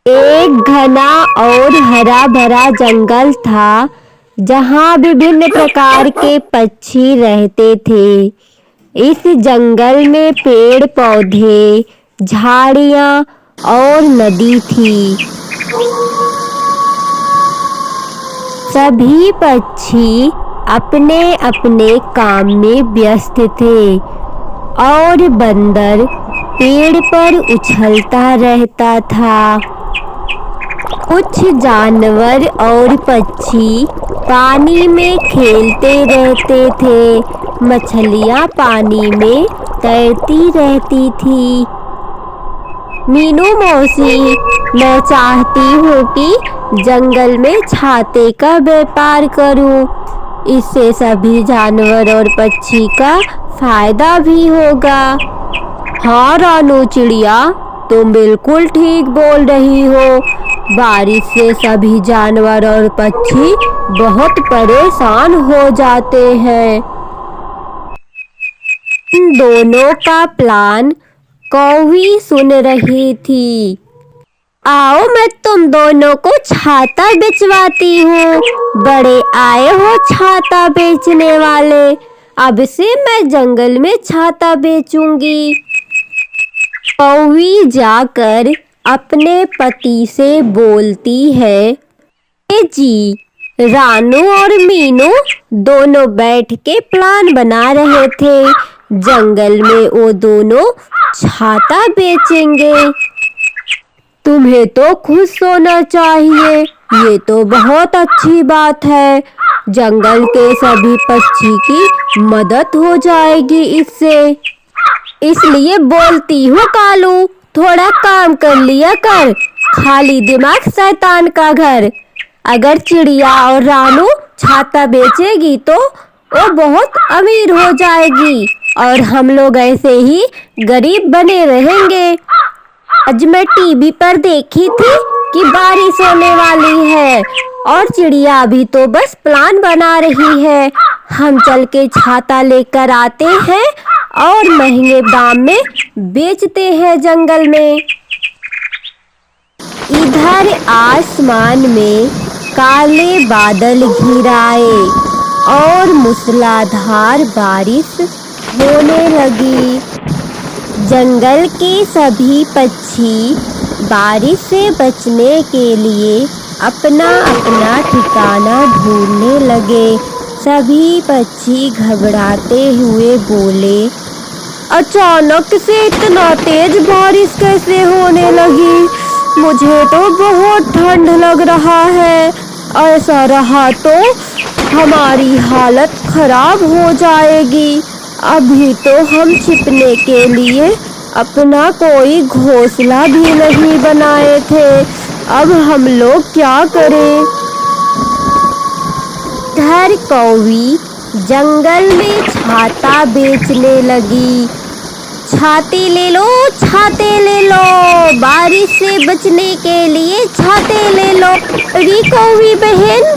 एक घना और हरा भरा जंगल था जहाँ विभिन्न प्रकार के पक्षी रहते थे। इस जंगल में पेड़ पौधे, झाड़ियाँ और नदी थी। सभी पक्षी अपने अपने काम में व्यस्त थे और बंदर पेड़ पर उछलता रहता था। कुछ जानवर और पक्षी पानी में खेलते रहते थे। मछलियाँ पानी में तैरती रहती थी। मीनू मौसी, मैं चाहती हूँ कि जंगल में छाते का व्यापार करूँ। इससे सभी जानवर और पक्षी का फायदा भी होगा। हाँ रानू चिड़िया, तुम बिल्कुल ठीक बोल रही हो। बारिश से सभी जानवर और पक्षी बहुत परेशान हो जाते हैं। इन दोनों का प्लान कौवी सुन रही थी। आओ, मैं तुम दोनों को छाता बेचवाती हूँ। बड़े आए हो छाता बेचने वाले। अब से मैं जंगल में छाता बेचूंगी। कौवी जाकर अपने पति से बोलती है, जी। रानू और मीनू दोनों बैठ के प्लान बना रहे थे। जंगल में वो दोनों छाता बेचेंगे। तुम्हें तो खुश होना चाहिए। ये तो बहुत अच्छी बात है। जंगल के सभी पक्षी की मदद हो जाएगी इससे। इसलिए बोलती हूँ कालू, थोड़ा काम कर लिया कर। खाली दिमाग शैतान का घर। अगर चिड़िया और रानू छाता बेचेगी तो वो बहुत अमीर हो जाएगी और हम लोग ऐसे ही गरीब बने रहेंगे। आज मैं टीवी पर देखी थी कि बारिश होने वाली है और चिड़िया अभी तो बस प्लान बना रही है। हम चल के छाता लेकर आते हैं और महंगे दाम में बेचते हैं जंगल में। इधर आसमान में काले बादल घिर आए और मूसलाधार बारिश होने लगी। जंगल के सभी पक्षी बारिश से बचने के लिए अपना अपना ठिकाना ढूंढने लगे। सभी पक्षी घबराते हुए बोले, अचानक से इतना तेज बारिश कैसे होने लगी? मुझे तो बहुत ठंड लग रहा है। ऐसा रहा तो हमारी हालत खराब हो जाएगी। अभी तो हम छिपने के लिए अपना कोई घोंसला भी नहीं बनाए थे। अब हम लोग क्या करें? इधर कौवी जंगल में छाता बेचने लगी। छाते ले लो, छाते ले लो, बारिश से बचने के लिए छाते ले लो। अरे कौवी बहन,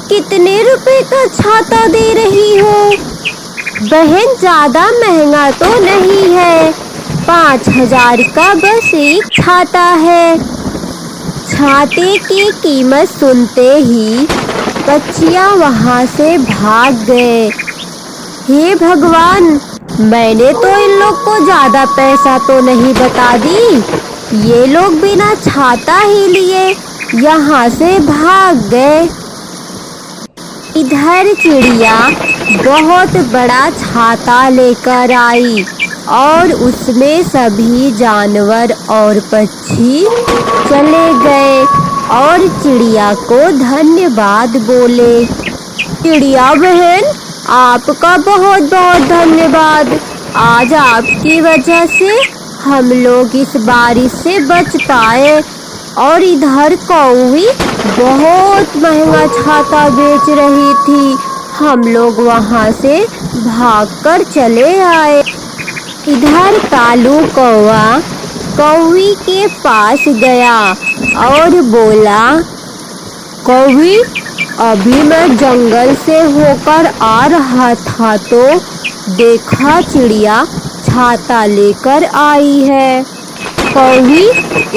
कितने रुपए का छाता दे रही हो? बहन, ज्यादा महंगा तो नहीं है, 5000 का बस एक छाता है। छाते की कीमत सुनते ही पक्षियाँ वहाँ से भाग गए। हे भगवान, मैंने तो इन लोग को ज्यादा पैसा तो नहीं बता दी। ये लोग बिना छाता ही लिए यहाँ से भाग गए। इधर चिड़िया बहुत बड़ा छाता लेकर आई और उसमें सभी जानवर और पक्षी चले गए और चिड़िया को धन्यवाद बोले। चिड़िया बहन, आपका बहुत बहुत धन्यवाद। आज आपकी वजह से हम लोग इस बारिश से बच पाए। और इधर कौवी बहुत महंगा छाता बेच रही थी। हम लोग वहाँ से भागकर चले आए। इधर कालू कौवा कौवी के पास गया और बोला, कौवी, अभी मैं जंगल से होकर आ रहा था तो देखा चिड़िया छाता लेकर आई है। कौवी,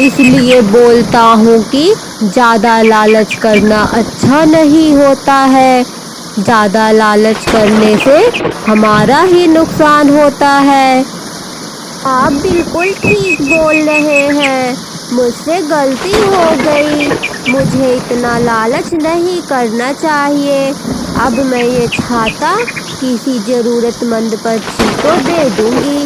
इसलिए बोलता हूँ कि ज़्यादा लालच करना अच्छा नहीं होता है। ज़्यादा लालच करने से हमारा ही नुकसान होता है। आप बिल्कुल ठीक बोल रहे हैं। मुझसे गलती हो गई। मुझे इतना लालच नहीं करना चाहिए। अब मैं ये छाता किसी ज़रूरतमंद पक्षी को दे दूंगी।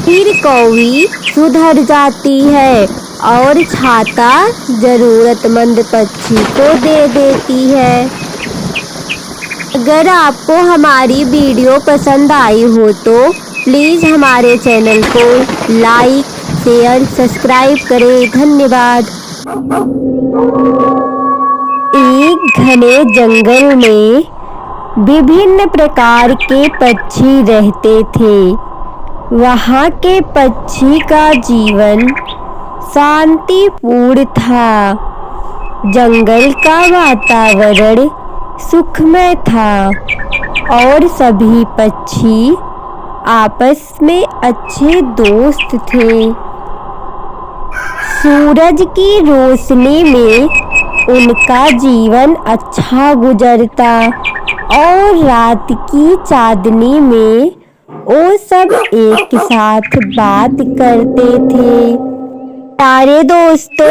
फिर कौवी सुधर जाती है और छाता ज़रूरतमंद पक्षी को दे देती है। अगर आपको हमारी वीडियो पसंद आई हो तो प्लीज़ हमारे चैनल को लाइक, शेयर, सब्सक्राइब करें। धन्यवाद। एक घने जंगल में विभिन्न प्रकार के पक्षी रहते थे। वहाँ के पक्षी का जीवन शांतिपूर्ण था। जंगल का वातावरण सुखमय था और सभी पक्षी आपस में अच्छे दोस्त थे। सूरज की रोशनी में उनका जीवन अच्छा गुजरता और रात की चांदनी में वो सब एक साथ बात करते थे। प्यारे दोस्तों,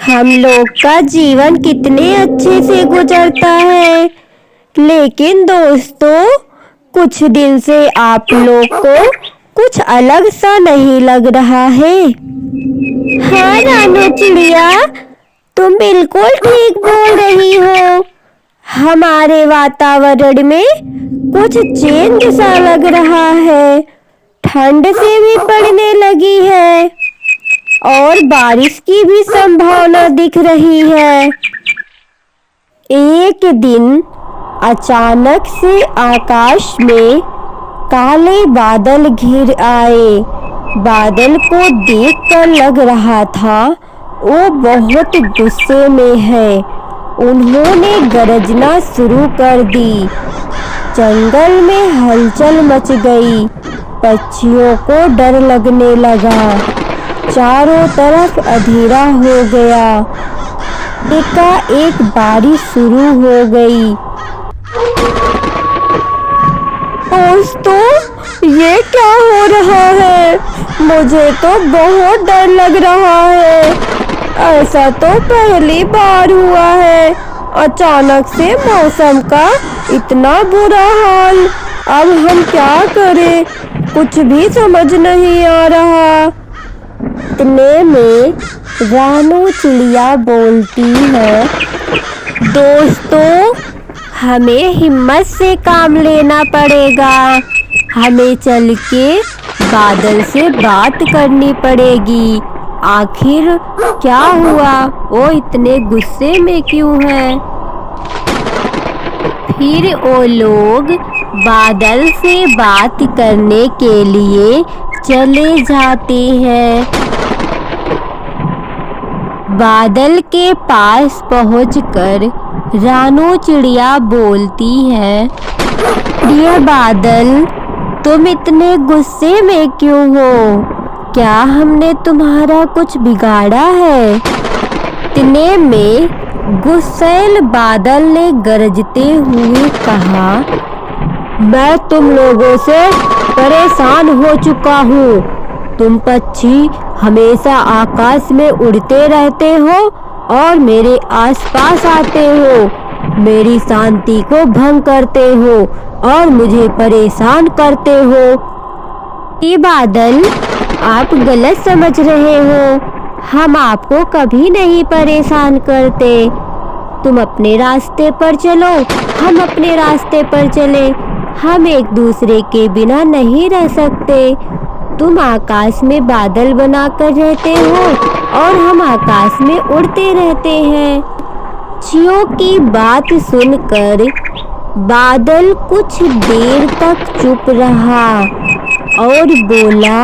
हम लोग का जीवन कितने अच्छे से गुजरता है। लेकिन दोस्तों, कुछ दिन से आप लोग को कुछ अलग सा नहीं लग रहा है? हाँ रानू चिड़िया, तुम बिल्कुल ठीक बोल रही हो। हमारे वातावरण में कुछ चेंज सा लग रहा है। ठंड से भी पड़ने लगी है और बारिश की भी संभावना दिख रही है। एक दिन अचानक से आकाश में काले बादल घिर आए। बादल को देखकर लग रहा था वो बहुत गुस्से में है। उन्होंने गरजना शुरू कर दी। जंगल में हलचल मच गई। पक्षियों को डर लगने लगा। चारों तरफ अंधेरा हो गया। एकाएक बारिश शुरू हो गई। दोस्तों, ये क्या हो रहा है? मुझे तो बहुत डर लग रहा है। ऐसा तो पहली बार हुआ है। अचानक से मौसम का इतना बुरा हाल। अब हम क्या करें? कुछ भी समझ नहीं आ रहा। इतने में रानू चिड़िया बोलती है, दोस्तों, हमें हिम्मत से काम लेना पड़ेगा। हमें चल के बादल से बात करनी पड़ेगी। आखिर क्या हुआ? वो इतने गुस्से में क्यों है? फिर वो लोग बादल से बात करने के लिए चले जाते हैं। बादल के पास पहुंचकर रानू चिड़िया बोलती है, प्रिय बादल, तुम इतने गुस्से में क्यों हो? क्या हमने तुम्हारा कुछ बिगाड़ा है? इतने में गुस्सैल बादल ने गरजते हुए कहा, मैं तुम लोगों से परेशान हो चुका हूँ। तुम पक्षी हमेशा आकाश में उड़ते रहते हो और मेरे आसपास आते हो। मेरी शांति को भंग करते हो और मुझे परेशान करते हो। ये बादल, आप गलत समझ रहे हो। हम आपको कभी नहीं परेशान करते। तुम अपने रास्ते पर चलो, हम अपने रास्ते पर चले। हम एक दूसरे के बिना नहीं रह सकते। तुम आकाश में बादल बनाकर रहते हो और हम आकाश में उड़ते रहते हैं। पक्षियों की बात सुनकर बादल कुछ देर तक चुप रहा और बोला,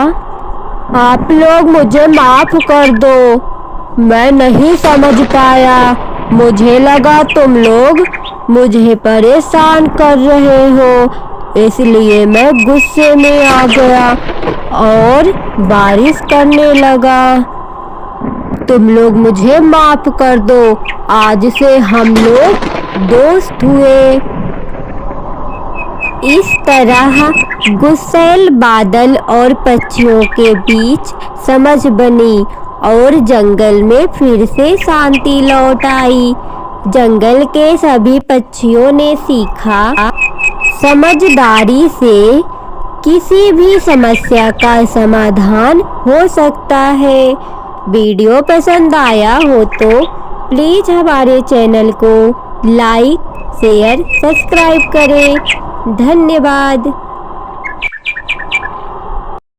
आप लोग मुझे माफ कर दो। मैं नहीं समझ पाया। मुझे लगा तुम लोग मुझे परेशान कर रहे हो, इसलिए मैं गुस्से में आ गया और बारिश करने लगा। तुम लोग मुझे माफ कर दो, आज से हम लोग दोस्त हुए। इस तरह गुस्सैल बादल और पक्षियों के बीच समझ बनी और जंगल में फिर से शांति लौट आई। जंगल के सभी पक्षियों ने सीखा, समझदारी से किसी भी समस्या का समाधान हो सकता है। वीडियो पसंद आया हो तो प्लीज़ हमारे चैनल को लाइक, शेयर, सब्सक्राइब करें। धन्यवाद।